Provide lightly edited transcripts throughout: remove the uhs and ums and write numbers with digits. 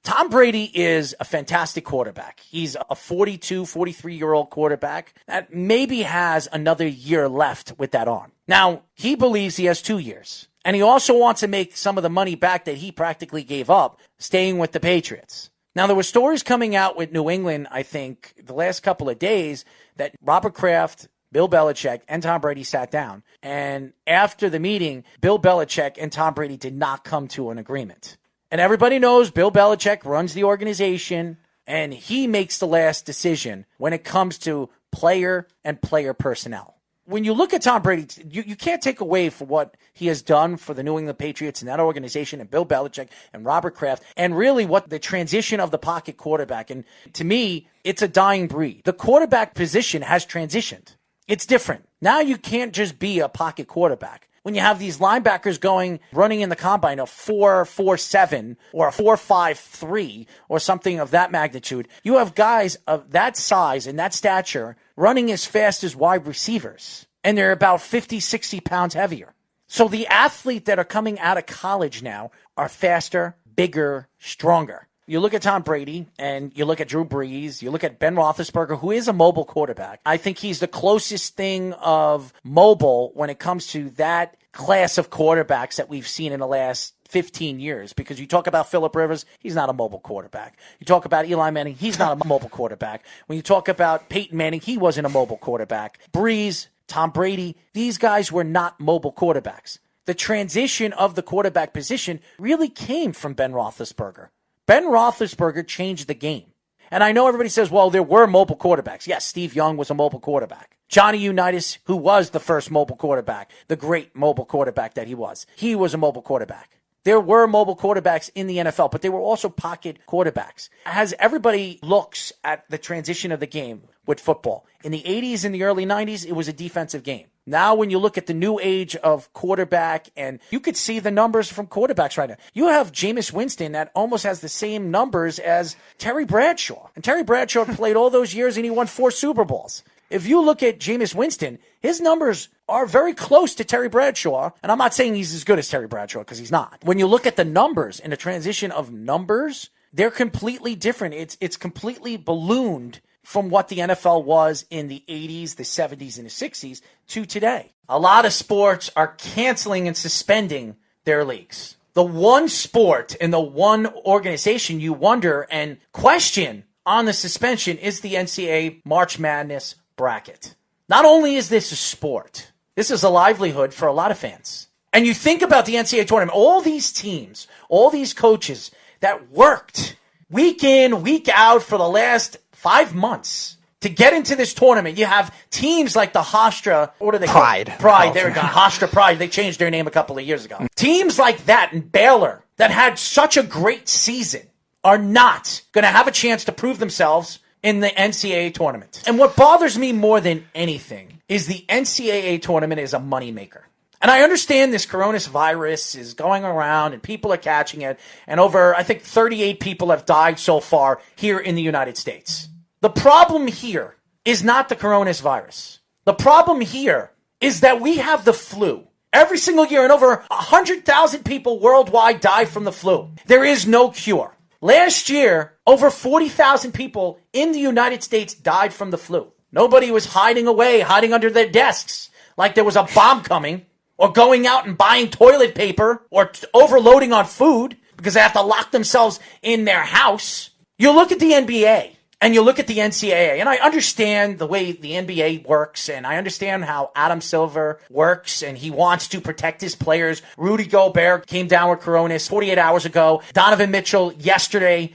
Tom Brady is a fantastic quarterback. He's a 42, 43-year-old quarterback that maybe has another year left with that arm. Now, he believes he has 2 years. And he also wants to make some of the money back that he practically gave up staying with the Patriots. Now, there were stories coming out with New England, I think, the last couple of days that Robert Kraft, Bill Belichick, and Tom Brady sat down. And after the meeting, Bill Belichick and Tom Brady did not come to an agreement. And everybody knows Bill Belichick runs the organization, and he makes the last decision when it comes to player and player personnel. When you look at Tom Brady, you can't take away from what he has done for the New England Patriots and that organization and Bill Belichick and Robert Kraft and really what the transition of the pocket quarterback. And to me, it's a dying breed. The quarterback position has transitioned. It's different. Now you can't just be a pocket quarterback. When you have these linebackers running in the combine a 4.47 or a 4.53 or something of that magnitude, you have guys of that size and that stature running as fast as wide receivers. And they're about 50, 60 pounds heavier. So the athletes that are coming out of college now are faster, bigger, stronger. You look at Tom Brady and you look at Drew Brees, you look at Ben Roethlisberger, who is a mobile quarterback. I think he's the closest thing of mobile when it comes to that class of quarterbacks that we've seen in the last 15 years. Because you talk about Phillip Rivers, he's not a mobile quarterback. You talk about Eli Manning, he's not a mobile quarterback. When you talk about Peyton Manning, he wasn't a mobile quarterback. Brees, Tom Brady, these guys were not mobile quarterbacks. The transition of the quarterback position really came from Ben Roethlisberger. Ben Roethlisberger changed the game. And I know everybody says, well, there were mobile quarterbacks. Yes, Steve Young was a mobile quarterback. Johnny Unitas, who was the first mobile quarterback, the great mobile quarterback that he was a mobile quarterback. There were mobile quarterbacks in the NFL, but they were also pocket quarterbacks. As everybody looks at the transition of the game with football, in the 80s and the early 90s, it was a defensive game. Now, when you look at the new age of quarterback, and you could see the numbers from quarterbacks right now. You have Jameis Winston that almost has the same numbers as Terry Bradshaw. And Terry Bradshaw played all those years and he won 4 Super Bowls. If you look at Jameis Winston, his numbers are very close to Terry Bradshaw. And I'm not saying he's as good as Terry Bradshaw because he's not. When you look at the numbers and the transition of numbers, they're completely different. It's completely ballooned from what the NFL was in the 80s, the 70s, and the 60s to today. A lot of sports are canceling and suspending their leagues. The one sport and the one organization you wonder and question on the suspension is the NCAA March Madness bracket. Not only is this a sport, this is a livelihood for a lot of fans. And you think about the NCAA tournament, all these teams, all these coaches that worked week in, week out for the last 5 months to get into this tournament. You have teams like the Hofstra, what are they called? Pride. There we go. Hofstra Pride. They changed their name a couple of years ago. Teams like that and Baylor that had such a great season are not going to have a chance to prove themselves in the NCAA tournament. And what bothers me more than anything is the NCAA tournament is a moneymaker. And I understand this coronavirus is going around and people are catching it. And over, I think, 38 people have died so far here in the United States. The problem here is not the coronavirus. The problem here is that we have the flu. Every single year, and over 100,000 people worldwide die from the flu. There is no cure. Last year, over 40,000 people in the United States died from the flu. Nobody was hiding away, hiding under their desks like there was a bomb coming, or going out and buying toilet paper, or overloading on food because they have to lock themselves in their house. You look at the NBA. And you look at the NCAA, and I understand the way the NBA works, and I understand how Adam Silver works, and he wants to protect his players. Rudy Gobert came down with coronas 48 hours ago. Donovan Mitchell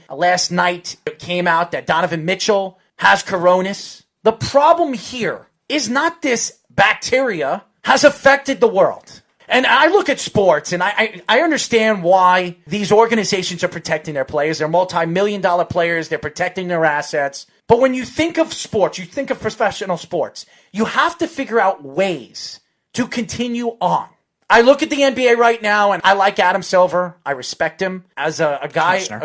last night, it came out that Donovan Mitchell has coronas. The problem here is not this bacteria has affected the world. And I look at sports, and I understand why these organizations are protecting their players. They're multi-million-dollar players. They're protecting their assets. But when you think of sports, you think of professional sports, you have to figure out ways to continue on. I look at the NBA right now, and I like Adam Silver. I respect him as a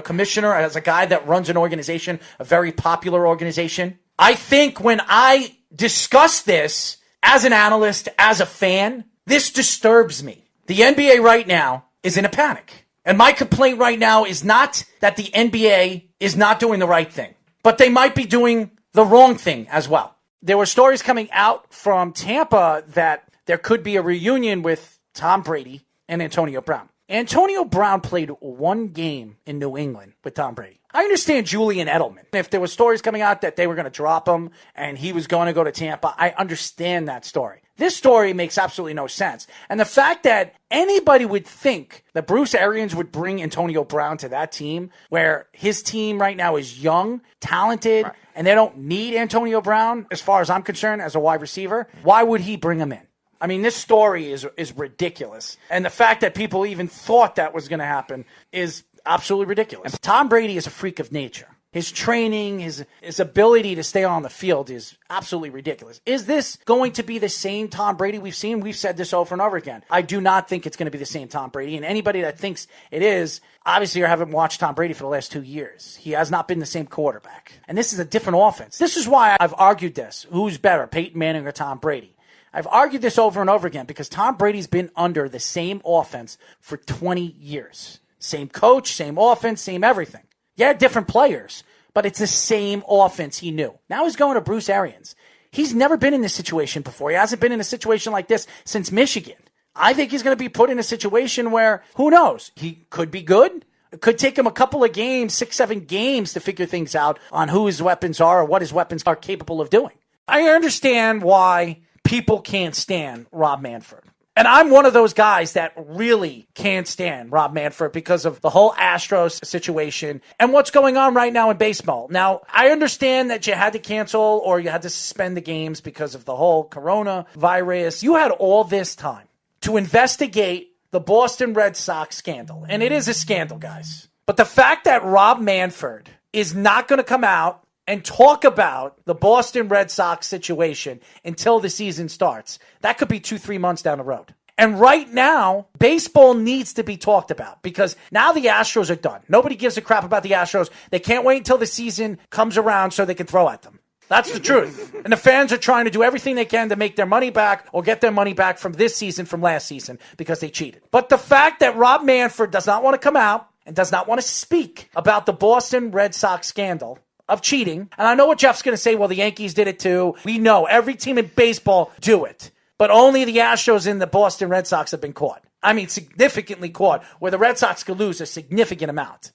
commissioner, as a guy that runs an organization, a very popular organization. I think when I discuss this as an analyst, as a fan, this disturbs me. The NBA right now is in a panic. And my complaint right now is not that the NBA is not doing the right thing, but they might be doing the wrong thing as well. There were stories coming out from Tampa that there could be a reunion with Tom Brady and Antonio Brown. Antonio Brown played one game in New England with Tom Brady. I understand Julian Edelman. If there were stories coming out that they were going to drop him and he was going to go to Tampa, I understand that story. This story makes absolutely no sense. And the fact that anybody would think that Bruce Arians would bring Antonio Brown to that team where his team right now is young, talented, right, and they don't need Antonio Brown, as far as I'm concerned, as a wide receiver, why would he bring him in? I mean, this story is ridiculous. And the fact that people even thought that was going to happen is absolutely ridiculous. Tom Brady is a freak of nature. His training, his ability to stay on the field is absolutely ridiculous. Is this going to be the same Tom Brady we've seen? We've said this over and over again. I do not think it's going to be the same Tom Brady. And anybody that thinks it is, obviously you haven't watched Tom Brady for the last 2 years. He has not been the same quarterback. And this is a different offense. This is why I've argued this. Who's better, Peyton Manning or Tom Brady? I've argued this over and over again because Tom Brady's been under the same offense for 20 years. Same coach, same offense, same everything. Yeah, different players, but it's the same offense he knew. Now he's going to Bruce Arians. He's never been in this situation before. He hasn't been in a situation like this since Michigan. I think he's going to be put in a situation where, who knows, he could be good. It could take him a couple of games, 6-7 games to figure things out on who his weapons are or what his weapons are capable of doing. I understand why people can't stand Rob Manfred. And I'm one of those guys that really can't stand Rob Manfred because of the whole Astros situation and what's going on right now in baseball. Now, I understand that you had to cancel or you had to suspend the games because of the whole coronavirus. You had all this time to investigate the Boston Red Sox scandal. And it is a scandal, guys. But the fact that Rob Manfred is not going to come out and talk about the Boston Red Sox situation until the season starts, that could be 2-3 months down the road. And right now, baseball needs to be talked about because now the Astros are done. Nobody gives a crap about the Astros. They can't wait until the season comes around so they can throw at them. That's the truth. And the fans are trying to do everything they can to make their money back or get their money back from this season, from last season, because they cheated. But the fact that Rob Manfred does not want to come out and does not want to speak about the Boston Red Sox scandal of cheating. And I know what Jeff's going to say, well, the Yankees did it too. We know every team in baseball do it. But only the Astros and the Boston Red Sox have been caught. I mean, significantly caught, where the Red Sox could lose a significant amount.